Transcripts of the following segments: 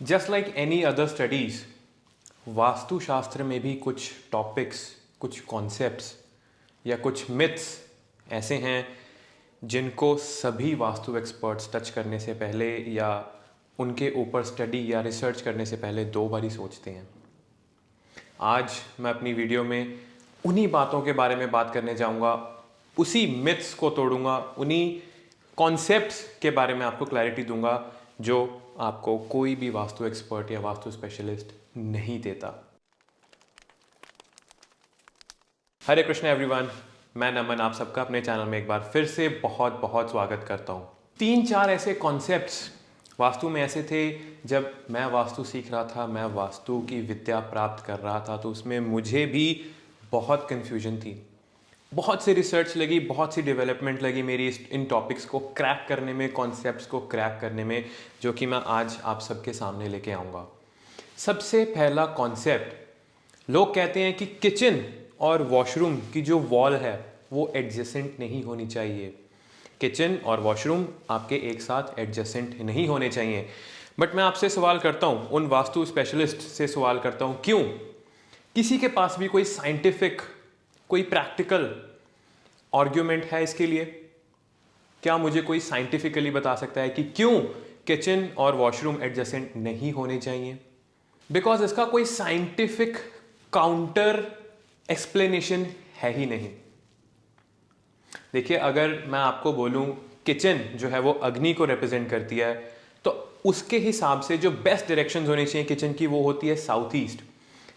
Just like any other studies, Vastushastra में भी कुछ टॉपिक्स, कुछ कॉन्सेप्ट्स या कुछ मिथ्स ऐसे हैं जिनको सभी वास्तु एक्सपर्ट्स टच करने से पहले या उनके ऊपर स्टडी या रिसर्च करने से पहले दो बार ही सोचते हैं। आज मैं अपनी वीडियो में उन्हीं बातों के बारे में बात करने जाऊंगा, उसी मिथ्स को तोड़ूंगा, उन्हीं कॉन्सेप्ट्स के बारे में आपको क्लैरिटी दूंगा जो आपको कोई भी वास्तु एक्सपर्ट या वास्तु स्पेशलिस्ट नहीं देता। हरे कृष्ण एवरीवन, मैं नमन आप सबका अपने चैनल में एक बार फिर से बहुत बहुत स्वागत करता हूँ। 3-4 ऐसे कॉन्सेप्ट्स वास्तु में ऐसे थे, जब मैं वास्तु सीख रहा था, मैं वास्तु की विद्या प्राप्त कर रहा था, तो उसमें मुझे भी बहुत कन्फ्यूजन थी। बहुत सी रिसर्च लगी, बहुत सी डेवलपमेंट लगी मेरी इन टॉपिक्स को क्रैक करने में, कॉन्सेप्ट्स को क्रैक करने में, जो कि मैं आज आप सबके सामने लेके आऊँगा। सबसे पहला कॉन्सेप्ट, लोग कहते हैं कि किचन और वॉशरूम की जो वॉल है वो एडजेसेंट नहीं होनी चाहिए। किचन और वॉशरूम आपके एक साथ एडजेसेंट नहीं होने चाहिए। बट मैं आपसे सवाल करता हूँ, उन वास्तु स्पेशलिस्ट से सवाल करता हूँ, क्यों? किसी के पास भी कोई साइंटिफिक, कोई प्रैक्टिकल आर्ग्यूमेंट है इसके लिए? क्या मुझे कोई साइंटिफिकली बता सकता है कि क्यों किचन और वॉशरूम एडजेसेंट नहीं होने चाहिए? बिकॉज इसका कोई साइंटिफिक काउंटर एक्सप्लेनेशन है ही नहीं। देखिए, अगर मैं आपको बोलूं किचन जो है वो अग्नि को रिप्रेजेंट करती है, तो उसके हिसाब से जो बेस्ट डायरेक्शंस होनी चाहिए किचन की वो होती है साउथ ईस्ट,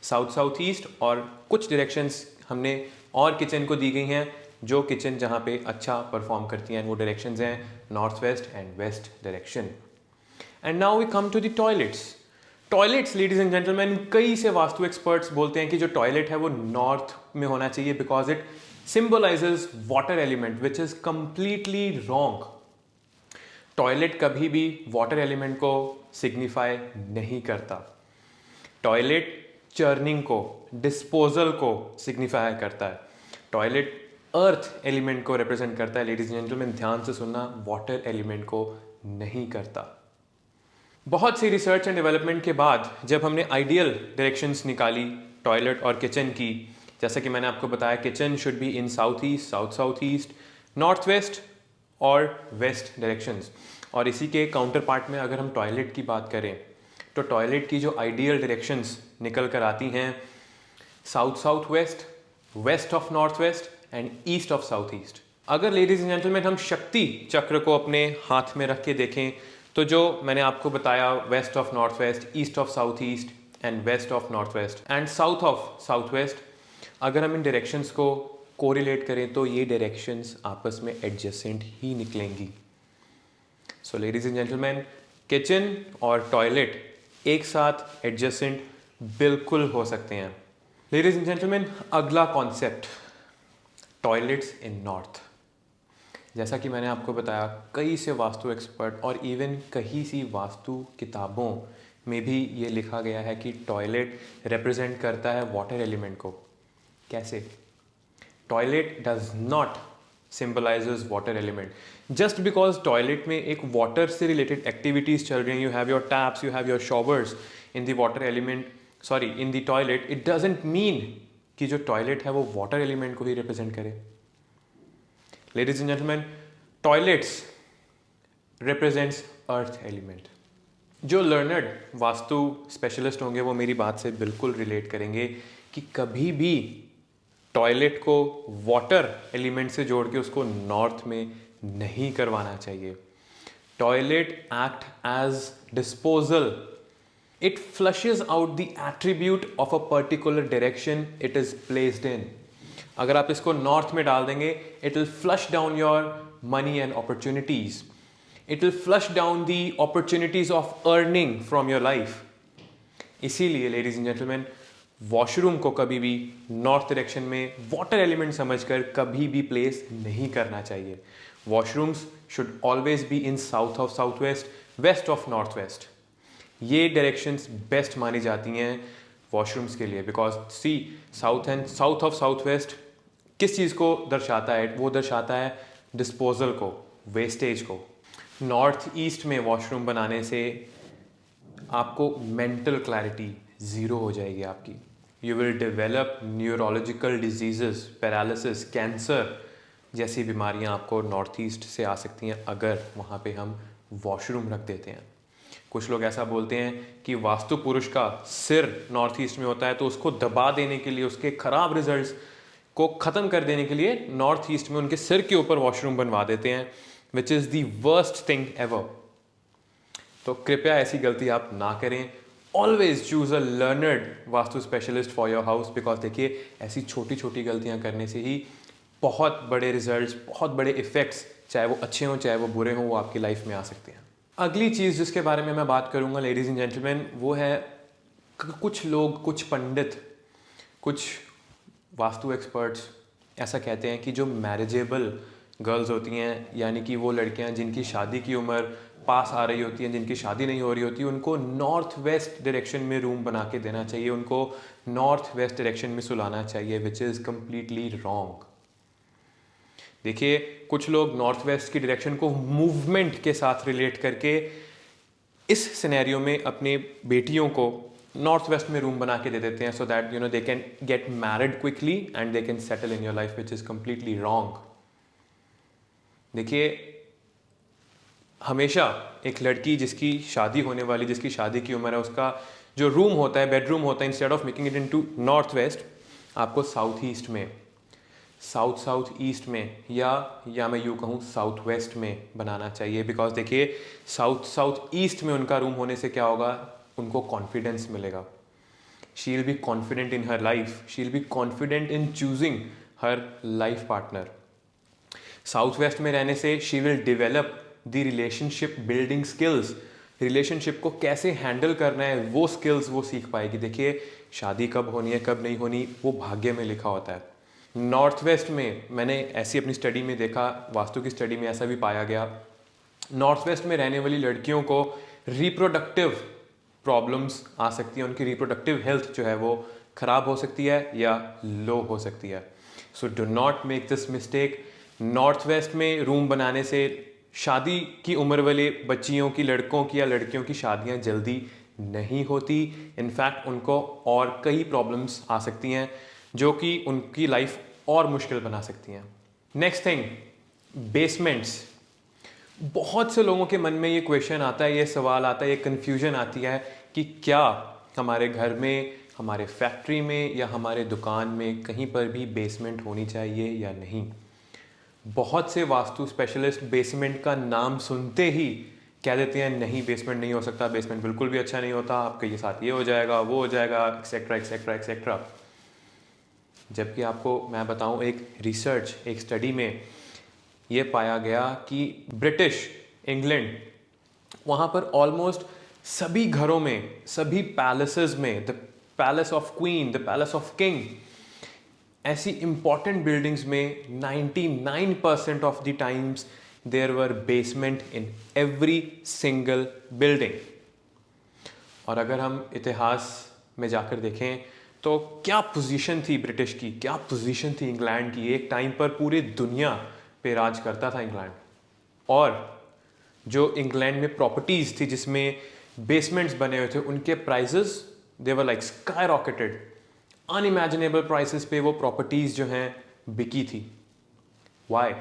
साउथ ईस्ट। और कुछ डायरेक्शंस हमने और किचन को दी गई हैं, जो किचन जहाँ पे अच्छा परफॉर्म करती हैं वो डायरेक्शंस हैं north west and west direction. And now we come to the toilets ladies and gentleman, कई से वास्तु एक्सपर्ट्स बोलते हैं कि जो टॉयलेट है वो नॉर्थ में होना चाहिए because it symbolizes water element, which is completely wrong. Toilet कभी भी वाटर एलिमेंट को सिग्निफाई नहीं करता। टॉयलेट चर्निंग को, डिस्पोजल को सिग्निफाई करता है। टॉयलेट अर्थ एलिमेंट को रिप्रेजेंट करता है। लेडीज एंड जेंटलमैन, ध्यान से सुनना, वाटर एलिमेंट को नहीं करता। बहुत सी रिसर्च एंड डेवलपमेंट के बाद जब हमने आइडियल डायरेक्शंस निकाली टॉयलेट और किचन की, जैसा कि मैंने आपको बताया, kitchen should be in south east, south east, north west और वेस्ट डायरेक्शंस। और इसी के काउंटर पार्ट में अगर हम टॉयलेट की बात करें तो टॉयलेट की जो आइडियल डायरेक्शंस निकल कर आती हैं south west, west of north west and east of south east. अगर लेडीज एंड जेंटलमैन हम शक्ति चक्र को अपने हाथ में रख के देखें तो जो मैंने आपको बताया, west of north west, east of south east and west of north west and south of south west, अगर हम इन डायरेक्शंस को कोरिलेट करें तो ये डायरेक्शंस आपस में एडजेसेंट ही निकलेंगी। सो लेडीज एंड जेंटलमैन, किचन और टॉयलेट एक साथ एडजेसेंट बिल्कुल हो सकते हैं। लेडीज एंड जेंटलमैन, अगला कॉन्सेप्ट, टॉयलेट्स इन नॉर्थ। जैसा कि मैंने आपको बताया, कई से वास्तु एक्सपर्ट और इवन कई सी वास्तु किताबों में भी ये लिखा गया है कि टॉयलेट रिप्रेजेंट करता है वाटर एलिमेंट को। कैसे? Toilet does not symbolises water element. Just because toilet में एक वाटर से रिलेटेड एक्टिविटीज चल रही हैं, you have your taps, you have your showers in the water element, sorry in the toilet, it doesn't mean कि जो toilet है वो वाटर एलिमेंट को ही रिप्रेजेंट करे। Ladies and gentleman, toilets represents earth element. जो लर्नर्ड वास्तु स्पेशलिस्ट होंगे वो मेरी बात से बिल्कुल रिलेट करेंगे कि कभी भी टॉयलेट को वाटर एलिमेंट से जोड़ के उसको नॉर्थ में नहीं करवाना चाहिए। Toilet act as disposal, it flushes out the attribute of a particular direction it is placed in. अगर आप इसको नॉर्थ में डाल देंगे, it will flush down your money and opportunities, it will flush down the opportunities of earning from your life. इसीलिए ladies and gentleman, washroom को कभी भी नॉर्थ डायरेक्शन में वाटर एलिमेंट समझकर कभी भी प्लेस नहीं करना चाहिए। Washrooms should always be in south of south west, west of north west. ये डायरेक्शंस बेस्ट मानी जाती हैं वॉशरूम्स के लिए, because see south of south west किस चीज़ को दर्शाता है? वो दर्शाता है डिस्पोजल को, वेस्टेज को। नॉर्थ ईस्ट में वॉशरूम बनाने से आपको मेंटल क्लैरिटी ज़ीरो हो जाएगी आपकी। You will develop neurological disease, paralysis, cancer जैसी बीमारियां आपको नॉर्थ ईस्ट से आ सकती हैं अगर वहाँ पे हम वॉशरूम रख देते हैं। कुछ लोग ऐसा बोलते हैं कि वास्तु पुरुष का सिर नॉर्थ ईस्ट में होता है, तो उसको दबा देने के लिए, उसके खराब रिजल्ट्स को ख़त्म कर देने के लिए नॉर्थ ईस्ट में उनके सिर के ऊपर वॉशरूम बनवा देते हैं, which is the worst thing ever. तो कृपया ऐसी गलती आप ना करें। Always choose a learned vastu specialist for your house, because देखिए ऐसी छोटी छोटी गलतियां करने से ही बहुत बड़े रिजल्ट्स, बहुत बड़े इफेक्ट्स, चाहे वो अच्छे हों चाहे वो बुरे हों, वो आपकी लाइफ में आ सकते हैं। अगली चीज़ जिसके बारे में मैं बात करूंगा लेडीज़ एंड जेंटलमैन, वो है कुछ लोग, कुछ पंडित, कुछ वास्तु एक्सपर्ट्स ऐसा कहते हैं कि जो मैरिजेबल गर्ल्स होती हैं, यानी कि वो लड़कियां जिनकी शादी की उम्र पास आ रही होती हैं, जिनकी शादी नहीं हो रही होती, उनको नॉर्थ वेस्ट डायरेक्शन में रूम बना के देना चाहिए, उनको नॉर्थ वेस्ट डायरेक्शन में सुलाना चाहिए, विच इज़ कम्प्लीटली रॉन्ग। देखिए कुछ लोग नॉर्थ वेस्ट की डायरेक्शन को मूवमेंट के साथ रिलेट करके इस सिनेरियो में अपने बेटियों को नॉर्थ वेस्ट में रूम बना के दे देते हैं, so that you know they can get married quickly and they can settle in your life, which is completely wrong. देखिए हमेशा एक लड़की जिसकी शादी होने वाली, जिसकी शादी की उम्र है, उसका जो रूम होता है, बेडरूम होता है, instead of making it into north west, आपको साउथ ईस्ट में, साउथ ईस्ट में या मैं यूँ कहूँ साउथ वेस्ट में बनाना चाहिए। बिकॉज देखिए साउथ ईस्ट में उनका रूम होने से क्या होगा, उनको कॉन्फिडेंस मिलेगा। She will be confident in her life, she will be confident in choosing her life partner. South west में रहने से she will develop the relationship building skills, relationship को कैसे हैंडल करना है वो स्किल्स वो सीख पाएगी। देखिए शादी कब होनी है कब नहीं होनी वो भाग्य में लिखा होता है। नॉर्थ वेस्ट में मैंने ऐसी अपनी स्टडी में देखा, वास्तु की स्टडी में ऐसा भी पाया गया, नॉर्थ वेस्ट में रहने वाली लड़कियों को रिप्रोडक्टिव प्रॉब्लम्स आ सकती हैं, उनकी रिप्रोडक्टिव हेल्थ जो है वो खराब हो सकती है या लो हो सकती है। So do not make this mistake. North west में रूम बनाने से शादी की उम्र वाले बच्चियों की, लड़कों की या लड़कियों की शादियां जल्दी नहीं होती। इनफैक्ट उनको और कई प्रॉब्लम्स आ सकती हैं जो कि उनकी लाइफ और मुश्किल बना सकती हैं। Next thing, basements. बहुत से लोगों के मन में ये क्वेश्चन आता है, ये सवाल आता है, ये कन्फ्यूजन आती है कि क्या हमारे घर में, हमारे फैक्ट्री में या हमारे दुकान में कहीं पर भी बेसमेंट होनी चाहिए या नहीं। बहुत से वास्तु स्पेशलिस्ट बेसमेंट का नाम सुनते ही कह देते हैं नहीं बेसमेंट नहीं हो सकता, बेसमेंट बिल्कुल भी अच्छा नहीं होता, आपके साथ ये हो जाएगा वो हो जाएगा, एक्सेट्रा एक्सेट्रा एक्सेट्रा। जबकि आपको मैं बताऊं, एक रिसर्च, एक स्टडी में ये पाया गया कि ब्रिटिश इंग्लैंड, वहाँ पर ऑलमोस्ट सभी घरों में, सभी पैलेसेस में, the palace of queen, the palace of king, ऐसी इंपॉर्टेंट बिल्डिंग्स में 99% of the times there were basement in every single building. और अगर हम इतिहास में जाकर देखें तो क्या पोजीशन थी ब्रिटिश की, क्या पोजीशन थी इंग्लैंड की। एक टाइम पर पूरी दुनिया पे राज करता था इंग्लैंड, और जो इंग्लैंड में प्रॉपर्टीज थी जिसमें बेसमेंट्स बने हुए थे, उनके prices they were like sky rocketed, unimaginable prices पे वो प्रॉपर्टीज जो हैं बिकी थी। वाई?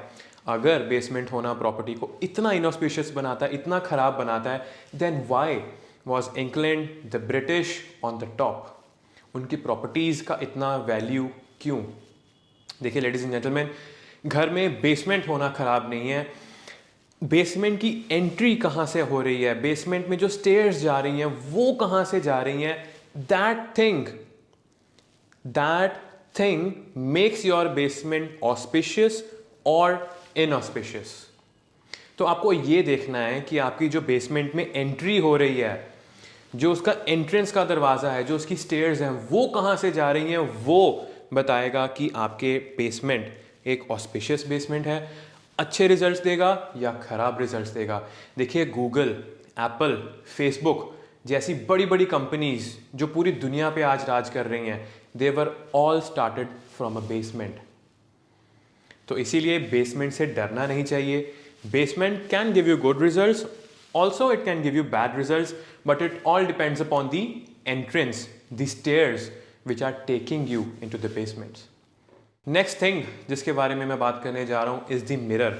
अगर बेसमेंट होना प्रॉपर्टी को इतना इनऑस्पिशियस बनाता है, इतना खराब बनाता है, then why was England, the British on the top? उनकी प्रॉपर्टीज का इतना वैल्यू क्यों? देखिए लेडीज एंड जेंटलमैन, घर में बेसमेंट होना खराब नहीं है, बेसमेंट की एंट्री कहाँ से हो रही है, बेसमेंट में जो स्टेयर्स जा रही हैं वो कहाँ से जा रही हैं, that thing makes your basement auspicious और इनऑस्पिशियस। तो आपको ये देखना है कि आपकी जो बेसमेंट में एंट्री हो रही है, जो उसका एंट्रेंस का दरवाज़ा है, जो उसकी स्टेयर्स हैं, वो कहाँ से जा रही हैं, वो बताएगा कि आपके बेसमेंट एक ऑस्पिशियस बेसमेंट है, अच्छे रिजल्ट्स देगा या खराब रिजल्ट्स देगा। देखिए गूगल, एप्पल, फेसबुक जैसी बड़ी बड़ी कंपनीज जो पूरी दुनिया पे आज राज कर रही हैं, they were all started from a basement. तो इसीलिए बेसमेंट से डरना नहीं चाहिए। Basement can give you good results Also, it can give you bad results, but it all depends upon the entrance, the stairs which are taking you into the basements. Next thing जिसके बारे में मैं बात करने जा रहा हूँ is the mirror.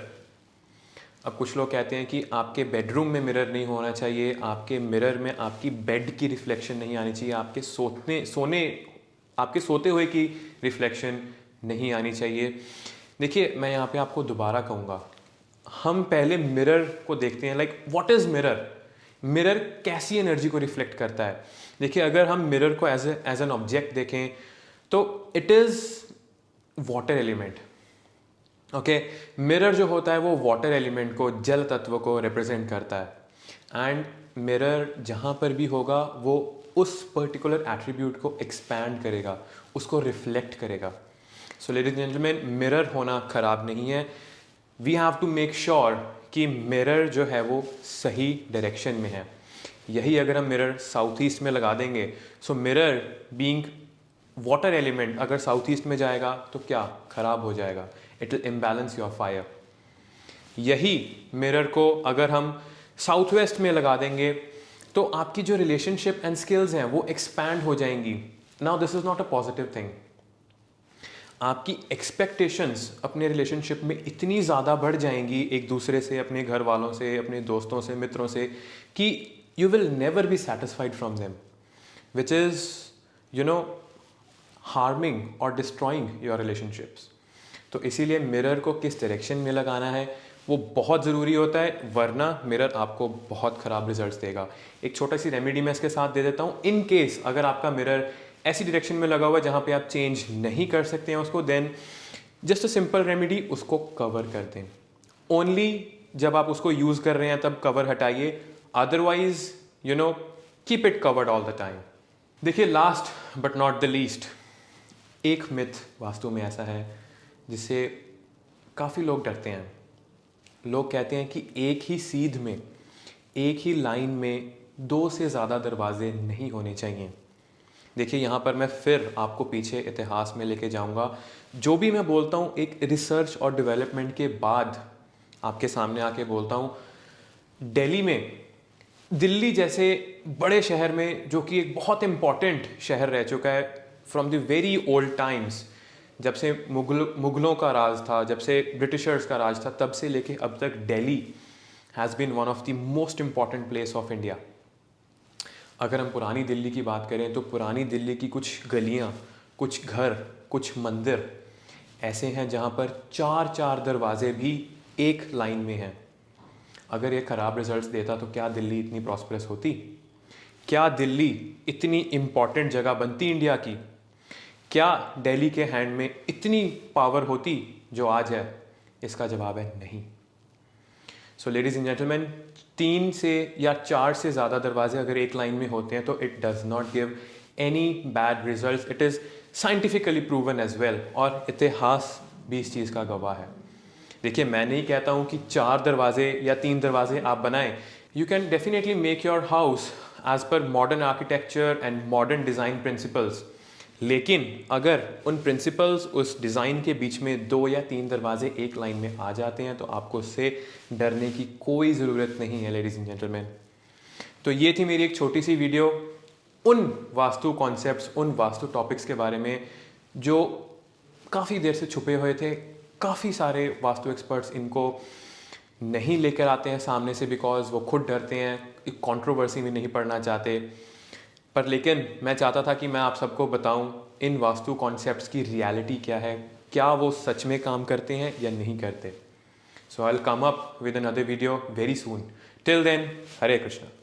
अब कुछ लोग कहते हैं कि आपके बेडरूम में मिरर नहीं होना चाहिए, आपके मिरर में आपकी बेड की रिफ्लेक्शन नहीं आनी चाहिए, आपके सोते हुए की रिफ्लेक्शन नहीं आनी चाहिए। देखिए, मैं यहाँ पे आपको दोबारा कहूँगा, हम पहले मिरर को देखते हैं, like what is mirror. Mirror कैसी एनर्जी को रिफ्लेक्ट करता है। देखिए, अगर हम मिरर को एज एन ऑब्जेक्ट देखें तो it is water element. Okay, mirror जो होता है वो वाटर एलिमेंट को, जल तत्व को रिप्रेजेंट करता है। एंड मिरर जहाँ पर भी होगा वो उस पर्टिकुलर एट्रीब्यूट को एक्सपैंड करेगा, उसको रिफ्लेक्ट करेगा। So ladies and gentleman, mirror होना ख़राब नहीं है। We have to make sure कि मिरर जो है वो सही डायरेक्शन में है। यही अगर हम मिरर साउथ ईस्ट में लगा देंगे, so mirror being water element अगर साउथ ईस्ट में जाएगा तो क्या ख़राब हो जाएगा, it will imbalance your fire. यही मिरर को अगर हम साउथ वेस्ट में लगा देंगे तो आपकी जो रिलेशनशिप एंड स्किल्स हैं वो एक्सपैंड हो जाएंगी। Now this is not a positive thing. आपकी एक्सपेक्टेशंस अपने रिलेशनशिप में इतनी ज़्यादा बढ़ जाएंगी एक दूसरे से, अपने घर वालों से, अपने दोस्तों से, मित्रों से, कि you will never be satisfied from them, which is harming और डिस्ट्रॉइंग योर रिलेशनशिप्स। तो इसीलिए मिरर को किस डायरेक्शन में लगाना है वो बहुत ज़रूरी होता है, वरना मिरर आपको बहुत ख़राब रिजल्ट्स देगा। एक छोटा सी रेमेडी मैं इसके साथ दे देता हूँ। इन केस अगर आपका मिरर ऐसी डायरेक्शन में लगा हुआ है जहाँ पे आप चेंज नहीं कर सकते हैं उसको, then just a simple remedy, उसको कवर कर दें। ओनली जब आप उसको यूज़ कर रहे हैं तब कवर हटाइए, otherwise keep it covered all the time. देखिए, last but not the least, एक मिथ वास्तु में ऐसा है जिससे काफ़ी लोग डरते हैं। लोग कहते हैं कि एक ही सीध में, एक ही लाइन में 2 से ज़्यादा दरवाजे नहीं होने चाहिए। देखिए, यहाँ पर मैं फिर आपको पीछे इतिहास में लेके जाऊँगा। जो भी मैं बोलता हूँ एक रिसर्च और डेवलपमेंट के बाद आपके सामने आके बोलता हूँ। दिल्ली में, दिल्ली जैसे बड़े शहर में, जो कि एक बहुत इम्पॉर्टेंट शहर रह चुका है from the very old times, जब से मुगलों का राज था, जब से ब्रिटिशर्स का राज था, तब से लेके अब तक Delhi has been one of the most important place of India. अगर हम पुरानी दिल्ली की बात करें तो पुरानी दिल्ली की कुछ गलियां, कुछ घर, कुछ मंदिर ऐसे हैं जहां पर 4-4 दरवाजे भी एक लाइन में हैं। अगर ये ख़राब रिजल्ट्स देता तो क्या दिल्ली इतनी प्रॉस्परस होती? क्या दिल्ली इतनी इम्पॉर्टेंट जगह बनती इंडिया की? क्या दिल्ली के हैंड में इतनी पावर होती जो आज है? इसका जवाब है नहीं। सो लेडीज एंड जेंटलमैन, 3 से या 4 से ज़्यादा दरवाजे अगर एक लाइन में होते हैं तो it does not give any bad results. It is scientifically proven as well, और इतिहास भी इस चीज़ का गवाह है। देखिए, मैं नहीं कहता हूँ कि 4 दरवाजे या 3 दरवाजे आप बनाएं। You can definitely make your house as per modern architecture and modern design principles, लेकिन अगर उन प्रिंसिपल्स, उस डिज़ाइन के बीच में 2 या 3 दरवाजे एक लाइन में आ जाते हैं तो आपको उससे डरने की कोई ज़रूरत नहीं है लेडीज़ एंड जेंटलमैन। तो ये थी मेरी एक छोटी सी वीडियो उन वास्तु कॉन्सेप्ट्स, उन वास्तु टॉपिक्स के बारे में जो काफ़ी देर से छुपे हुए थे। काफ़ी सारे वास्तु एक्सपर्ट्स इनको नहीं लेकर आते हैं सामने से, बिकॉज वो खुद डरते हैं, एक कंट्रोवर्सी में नहीं पड़ना चाहते। पर लेकिन मैं चाहता था कि मैं आप सबको बताऊं इन वास्तु कॉन्सेप्ट्स की रियलिटी क्या है, क्या वो सच में काम करते हैं या नहीं करते। So I will come up with another video very soon. Till then, Hare Krishna.